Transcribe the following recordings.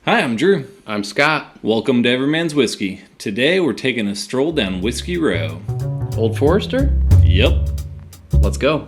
Hi, I'm Drew. I'm Scott. Welcome to Everyman's Whiskey. Today we're taking a stroll down Whisky Row. Old Forester? Yep. Let's go.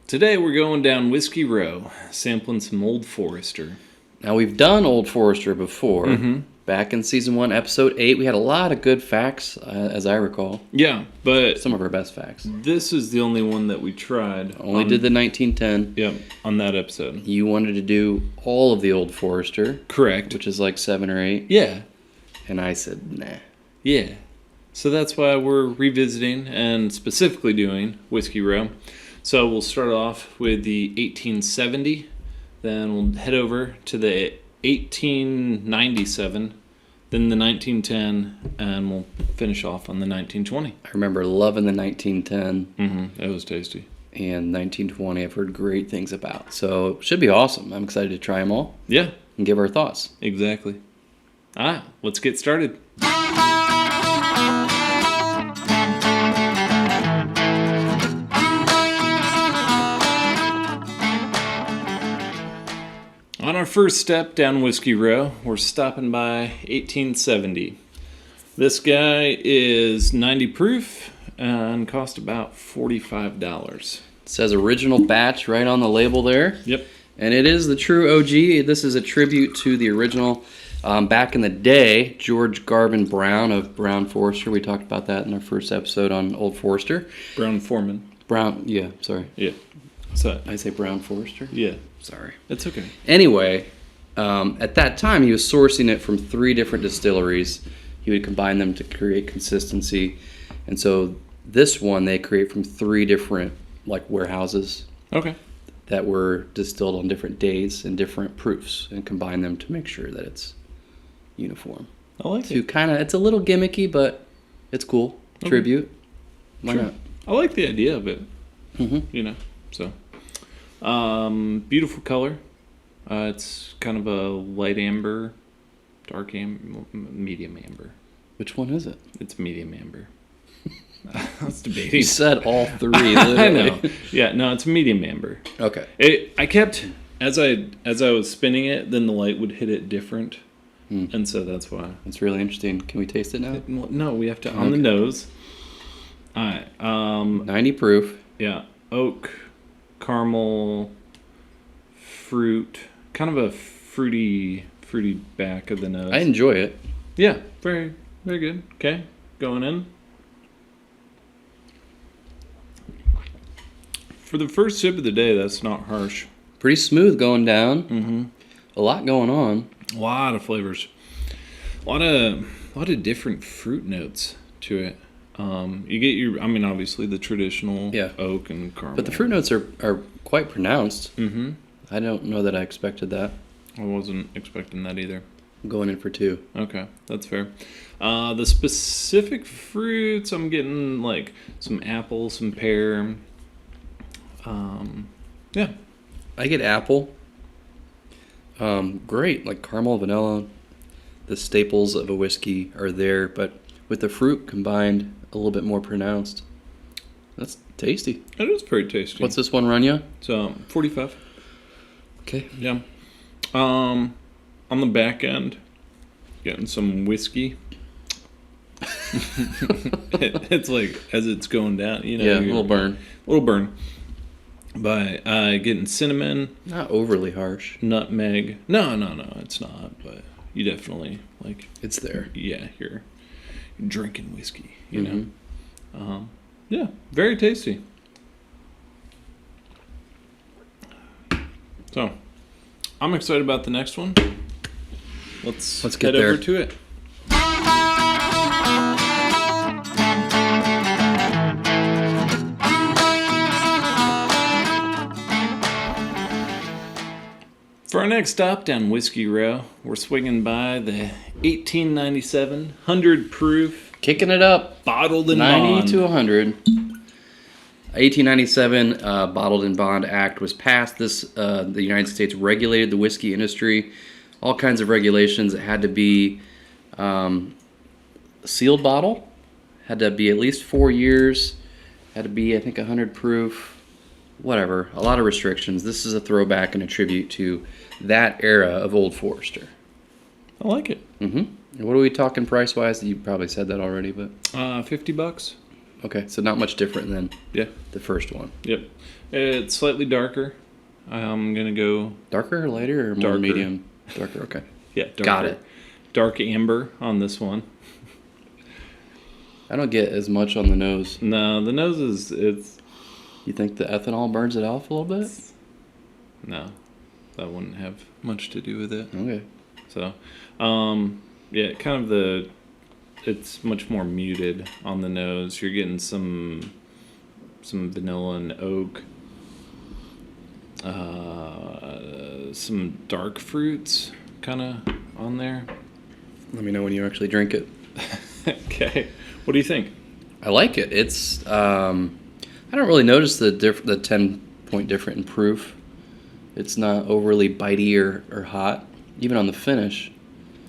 Today we're going down Whisky Row, sampling some Old Forester. Now, we've done Old Forester before. Mm-hmm. Back in Season 1, Episode 8, we had a lot of good facts, as I recall. Yeah, but Some of our best facts. this is the only one that we tried. Only did the 1910. Yep, on that episode. You wanted to do all of the Old Forester. Correct. Which is like 7 or 8. Yeah. And I said, nah. Yeah. So that's why we're revisiting and specifically doing Whisky Row. So we'll start off with the 1870, then we'll head over to the 1897, then the 1910, and we'll finish off on the 1920. I remember loving the 1910 Mm-hmm. It was tasty. and 1920 I've heard great things about. So it should be awesome. I'm excited to try them all Yeah, and give our thoughts. exactly. Let's get started. On our first step down Whisky Row, we're stopping by 1870. This guy is 90 proof and cost about $45. It says original batch right on the label there. Yep. And it is the true OG. This is a tribute to the original, back in the day, George Garvin Brown of Brown Forester. We talked about that in our first episode on Old Forester. Brown Foreman. Brown, yeah, sorry. Yeah. So, I say Brown Forester? yeah, Sorry. it's okay. Anyway, at that time, he was sourcing it from 3 different distilleries. He would combine them to create consistency. And so this one they create from 3 different warehouses Okay. that were distilled on different days and different proofs and combine them to make sure that it's uniform. I like To it. kind of, it's a little gimmicky, but it's cool. Okay. Tribute. Why Sure. not? I like the idea of it, Mm-hmm. so. Beautiful color. It's kind of a light amber, dark amber, medium amber. Which one is it? It's medium amber. I was You debating. said all 3. I Literally. know. Yeah, no, it's medium amber. Okay. I kept as I was spinning it, then the light would hit it different, and so that's why. That's really interesting. Can we taste it now? No, we have to on the nose. All right. 90 proof. Yeah, oak, caramel, fruit, kind of a fruity back of the nose. I enjoy it. Yeah, very, very good. Okay, going in. For the first sip of the day, that's not harsh. Pretty smooth going down. Mm-hmm. A lot going on. A lot of flavors. A lot of different fruit notes to it. You get obviously the traditional oak and caramel. But the fruit notes are quite pronounced. Mm-hmm. I don't know that I expected that. I wasn't expecting that either. I'm going in for 2. Okay, that's fair. The specific fruits, I'm getting like some apple, some pear. Yeah. I get apple. Great, like caramel, vanilla. The staples of a whiskey are there, but with the fruit combined, a little bit more pronounced. That's tasty. It is very tasty. What's this one run you? So 45. Okay. Yeah. On the back end, getting some whiskey. It's like as it's going down, Yeah, a little burn. Little burn. But getting cinnamon, Not overly harsh. nutmeg. No, it's not. But you definitely It's there. yeah, you're drinking whiskey. You know. Yeah, very tasty. So, I'm excited about the next one. Let's get head there. over to it. For our next stop down Whisky Row, we're swinging by the 1897 100 proof Kicking it up. bottled in 90 bond. to 100. 1897 Bottled in Bond Act was passed. The United States regulated the whiskey industry. All kinds of regulations. It had to be a sealed bottle, Had to be at least 4 years. Had to be, I think, 100 proof. Whatever. A lot of restrictions. This is a throwback and a tribute to that era of Old Forester. I like it. Mm-hmm. What are we talking price-wise? You probably said that already, but... $50. Okay, so not much different than the first one. Yep. It's slightly darker. I'm going to go... Darker or lighter or more darker. medium? Darker, okay. Yeah, darker. Got it. Dark amber on this one. I don't get as much on the nose. No, the nose is... it's. You think the ethanol burns it off a little bit? No, that wouldn't have much to do with it. Okay. So, yeah, kind of it's much more muted on the nose. You're getting some vanilla and oak, some dark fruits kind of on there. Let me know when you actually drink it. Okay. What do you think? I like it. It's I don't really notice the 10-point difference in proof. It's not overly bitey or hot, even on the finish.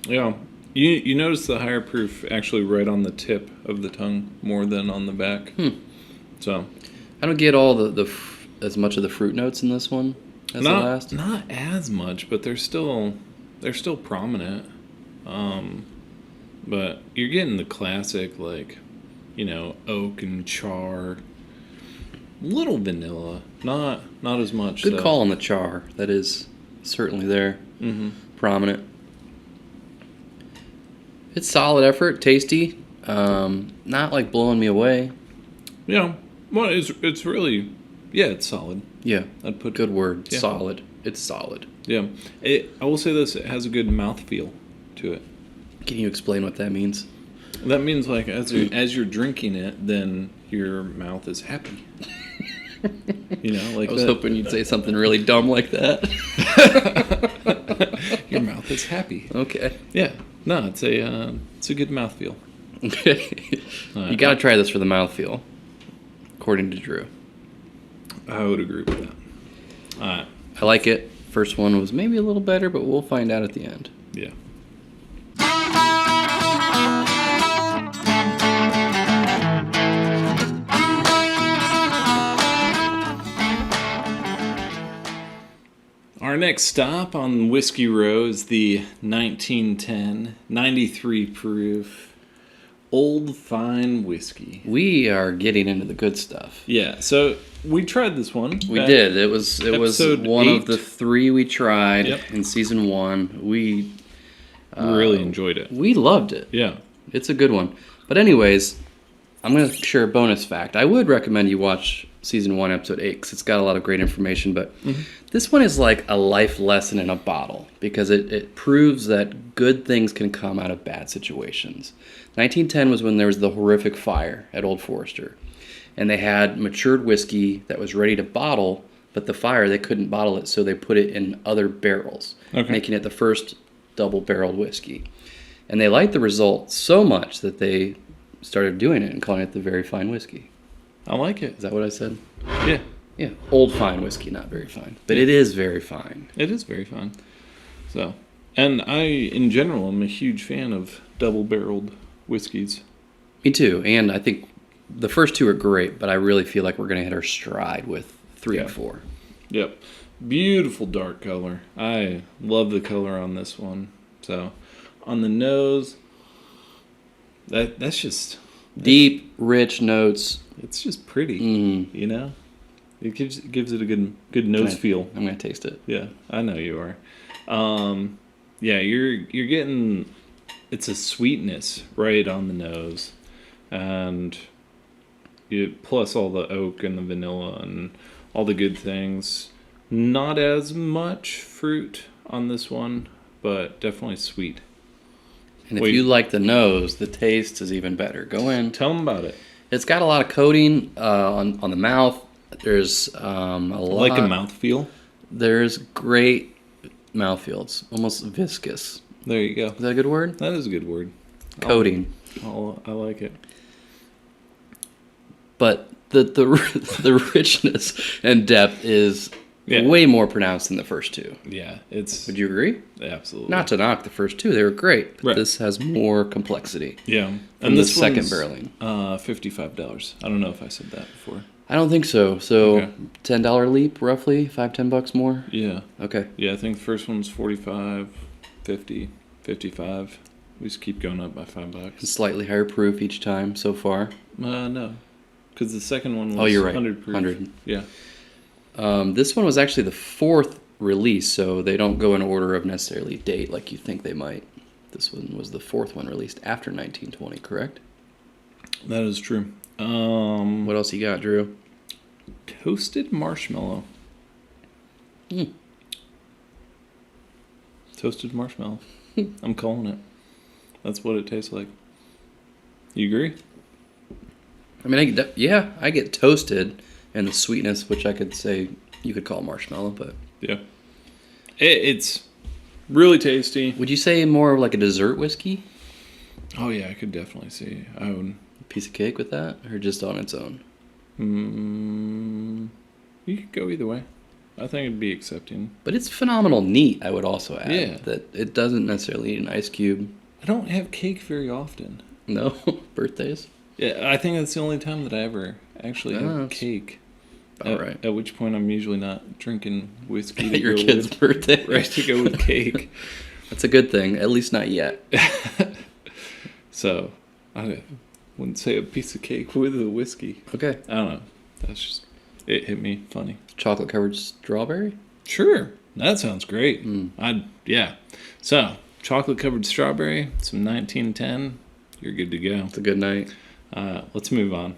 Yeah. You notice the higher proof actually right on the tip of the tongue more than on the back. So I don't get all as much of the fruit notes in this one as the last. Not as much, but they're still prominent. But you're getting the classic, like, oak and char, little vanilla, not as much. Good call on the char. That is certainly there, prominent. It's solid effort, tasty, not like blowing me away. Yeah, well, it's really, it's solid. Yeah, I'd put good word, yeah. solid. It's solid. Yeah, I will say this: it has a good mouthfeel to it. Can you explain what that means? That means, like, as you're drinking it, then your mouth is happy. Like I was hoping you'd say something really dumb like that. Your mouth is happy. Okay. Yeah. No, it's a good mouthfeel. Okay. You got to try this for the mouthfeel, according to Drew. I would agree with that. All right. I like it. First one was maybe a little better, but we'll find out at the end. Yeah. Our next stop on Whiskey Row is the 1910 93 proof Old Fine Whiskey. We are getting into the good stuff. Yeah, so we tried this one. We did. It was one of the 3 we tried in season 1. We really enjoyed it. We loved it. Yeah. It's a good one. But anyways, I'm going to share a bonus fact. I would recommend you watch season 1, episode 8, because it's got a lot of great information. But this one is like a life lesson in a bottle, because it proves that good things can come out of bad situations. 1910 was when there was the horrific fire at Old Forester. And they had matured whiskey that was ready to bottle, but the fire, they couldn't bottle it, so they put it in other barrels, making it the first double-barreled whiskey. And they liked the result so much that they started doing it and calling it the Very Fine Whiskey. I like it. Is that what I said? Yeah. Yeah. Old Fine Whiskey, not very fine. But it is very fine. It is very fine. So, and I, in general, am a huge fan of double-barreled whiskeys. Me too. And I think the first 2 are great, but I really feel like we're going to hit our stride with 3 and 4. Yep. Beautiful dark color. I love the color on this one. So, on the nose, that's just... Deep, rich notes. It's just pretty, It gives it a good nose feel. I'm going to taste it. Yeah, I know you are. You're getting... It's a sweetness right on the nose. And plus all the oak and the vanilla and all the good things. Not as much fruit on this one, but definitely sweet. And if you like the nose, the taste is even better. Go in. Tell them about it. It's got a lot of coating on the mouth. There's a lot. Like a mouthfeel? There's great mouthfeel. It's almost viscous. There you go. Is that a good word? That is a good word. Coating. I like it. But the richness and depth is Yeah. Way more pronounced than the first two. Yeah, it's Would you agree? absolutely Not to knock the first two; they were great. But Right. this has more complexity. Yeah, From the second barreling. $55. I don't know if I said that before. I don't think so. So Okay. $10 leap, roughly $5-10 more. Yeah, Okay. yeah. I think the first one's 45, 50, 55. We just keep going up by $5. Slightly higher proof each time so far. No, because the second one was Oh, you're right. 100 proof. 100. Yeah. This one was actually the fourth release, so they don't go in order of necessarily date like you think they might. This one was the fourth one released after 1920, correct? That is true. What else you got, Drew? Toasted marshmallow. Toasted marshmallow. I'm calling it. That's what it tastes like. You agree? I mean, I get toasted and the sweetness, which I could say you could call marshmallow, but Yeah. It's really tasty. would you say more of like a dessert whiskey? Oh yeah, I could definitely see. I would. A piece of cake with that, or just on its own? You could go either way. I think it'd be accepting. But it's phenomenal neat, I would also add. Yeah. That it doesn't necessarily need an ice cube. I don't have cake very often. No? Birthdays? Yeah, I think that's the only time that I ever actually have that's cake. All right. At which point I'm usually not drinking whiskey to At your go kid's with, birthday. right, to go with cake. That's a good thing, at least not yet. So, I wouldn't say a piece of cake with a whiskey. Okay. I don't know. That's just, it hit me funny. Chocolate covered strawberry? Sure, that sounds great. Mm. Yeah. So, chocolate covered strawberry, some 1910. You're good to go. It's a good night. Let's move on.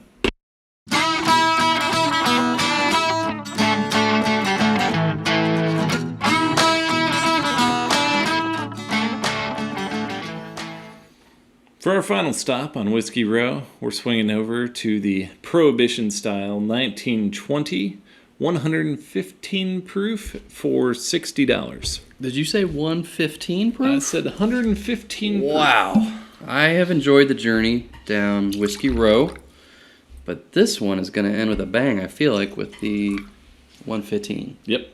For our final stop on Whiskey Row, we're swinging over to the Prohibition style 1920 115 proof for $60. Did you say 115 I proof? said 115 proof. Wow. I have enjoyed the journey down Whiskey Row, but this one is going to end with a bang, I feel like, with the 115. Yep.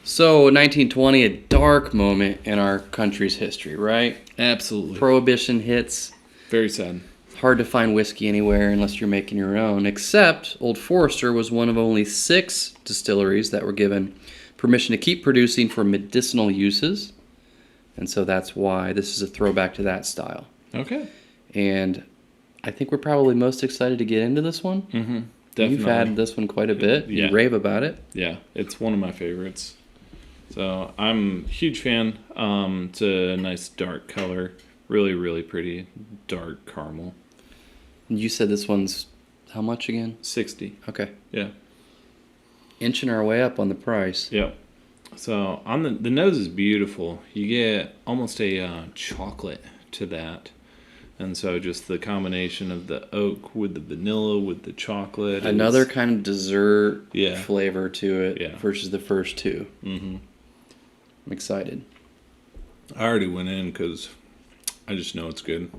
So, 1920, a dark moment in our country's history, right? Absolutely. Prohibition hits. Very sad. Hard to find whiskey anywhere unless you're making your own, except Old Forester was one of only 6 distilleries that were given permission to keep producing for medicinal uses. And so that's why this is a throwback to that style. Okay. And I think we're probably most excited to get into this one. Mm-hmm. Definitely. You've had this one quite a bit. Yeah. You rave about it. Yeah, it's one of my favorites. So I'm a huge fan. It's a nice dark color. Really, really pretty. Dark caramel. You said this one's how much again? 60. Okay. Yeah. Inching our way up on the price. Yep. So on the nose is beautiful. You get almost a chocolate to that. And so just the combination of the oak with the vanilla with the chocolate. Another kind of dessert Yeah. flavor to it Yeah. versus the first two. Mm-hmm. I'm excited. I already went in because I just know it's good.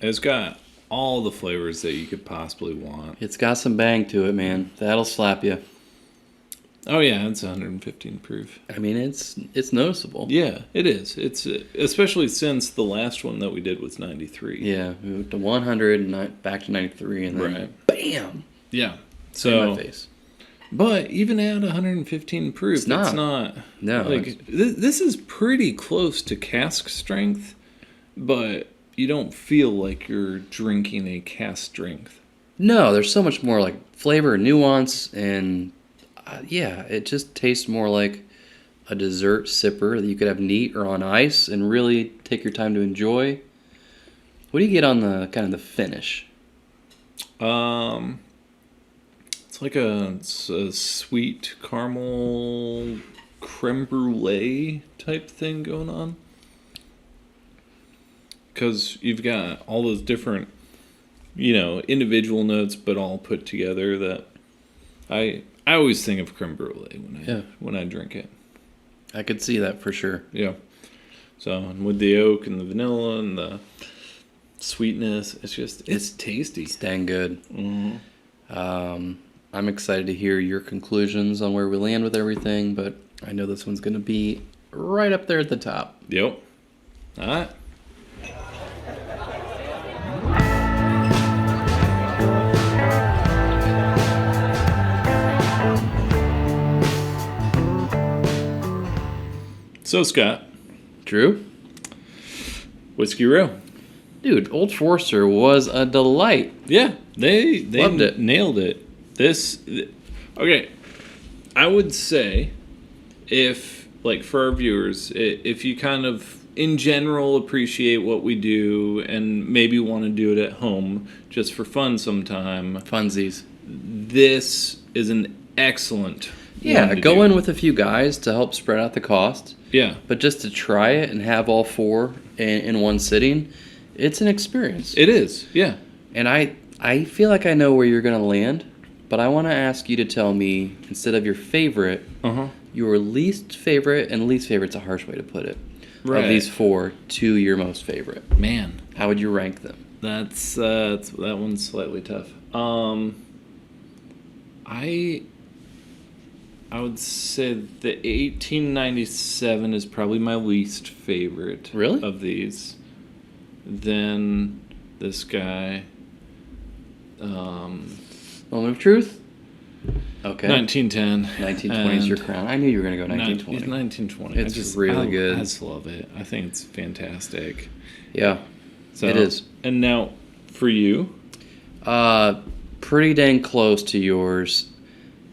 It's got all the flavors that you could possibly want. It's got some bang to it, man. That'll slap you. Oh yeah, it's 115 proof. I mean, it's noticeable. Yeah, it is. It's especially since the last one that we did was 93. Yeah, we went to 100 and back to 93, and then Right. bam, Yeah. right in So, my face. but even at 115 proof, It's not. No, like this is pretty close to cask strength, but you don't feel like you're drinking a cask strength. No, there's so much more like flavor and nuance, and yeah, it just tastes more like a dessert sipper that you could have neat or on ice and really take your time to enjoy. What do you get on the kind of the finish? It's like it's a sweet caramel creme brulee type thing going on. Because you've got all those different, individual notes, but all put together that I always think of creme brulee when I drink it. I could see that for sure. Yeah. So and with the oak and the vanilla and the sweetness, it's tasty. It's dang good. Mm-hmm. I'm excited to hear your conclusions on where we land with everything, but I know this one's going to be right up there at the top. Yep. All right. So, Scott. Drew? Whiskey Row. Dude, Old Forester was a delight. Yeah, they Loved it. nailed it. Okay, I would say if, like, for our viewers, if you kind of, in general, appreciate what we do and maybe want to do it at home just for fun sometime, Funsies. this is an excellent Yeah, one to go do. in with a few guys to help spread out the cost. Yeah, But just to try it and have all four in one sitting, it's an experience. it is. Yeah. And I feel like I know where you're going to land, but I want to ask you to tell me, instead of your favorite, Uh-huh. your least favorite, and least favorite's a harsh way to put it, Right. of these four to your most favorite. Man, How would you rank them? that one's slightly tough. I would say the 1897 is probably my least favorite. Really? Of these. Then this guy. Moment of truth? Okay. 1910. 1920 is your And crown. I knew you were going to go 1920. 1920. It's really good. I just love it. I think it's fantastic. Yeah, So, it is. And now, for you. Pretty dang close to yours.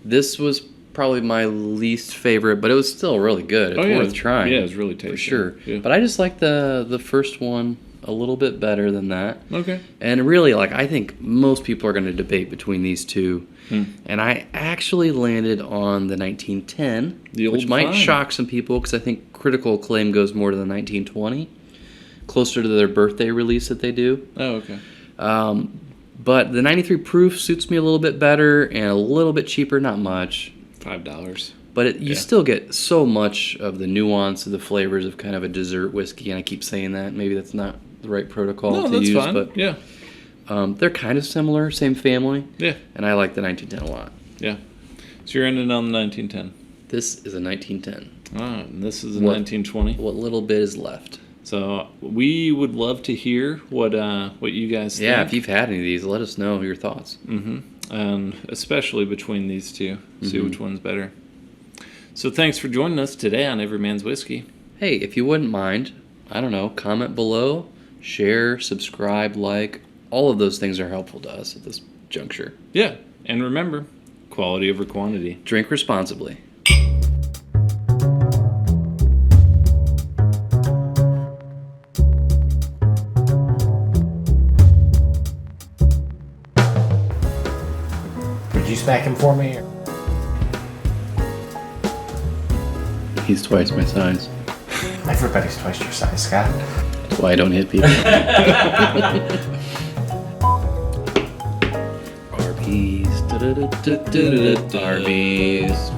This was probably my least favorite, but it was still really good. It's worth trying. Yeah, it's really tasty. For sure. Yeah. But I just like the first one a little bit better than that. Okay. And really, like, I think most people are going to debate between these two. And I actually landed on the 1910, The old which might fine. shock some people because I think critical acclaim goes more to the 1920, closer to their birthday release that they do. Oh, okay. But the 93 proof suits me a little bit better and a little bit cheaper, not much. $5. But you still get so much of the nuance of the flavors of kind of a dessert whiskey, and I keep saying that. Maybe that's not the right protocol No, to that's use, fine. but Yeah. they're kind of similar, same family, Yeah. and I like the 1910 a lot. Yeah. So you're ending on the 1910. This is a 1910. Ah, and this is a What? 1920. What little bit is left. So we would love to hear what you guys think. Yeah, if you've had any of these, let us know your thoughts. And especially between these two, see Mm-hmm. which one's better. So thanks for joining us today on Every Man's Whiskey. Hey, if you wouldn't mind, I don't know, comment below, share, subscribe, like. All of those things are helpful to us at this juncture. Yeah, and remember, quality over quantity. Drink responsibly. Would you smack him for me? He's twice my size. Everybody's twice your size, Scott. That's why I don't hit people. Arby's. Arby's.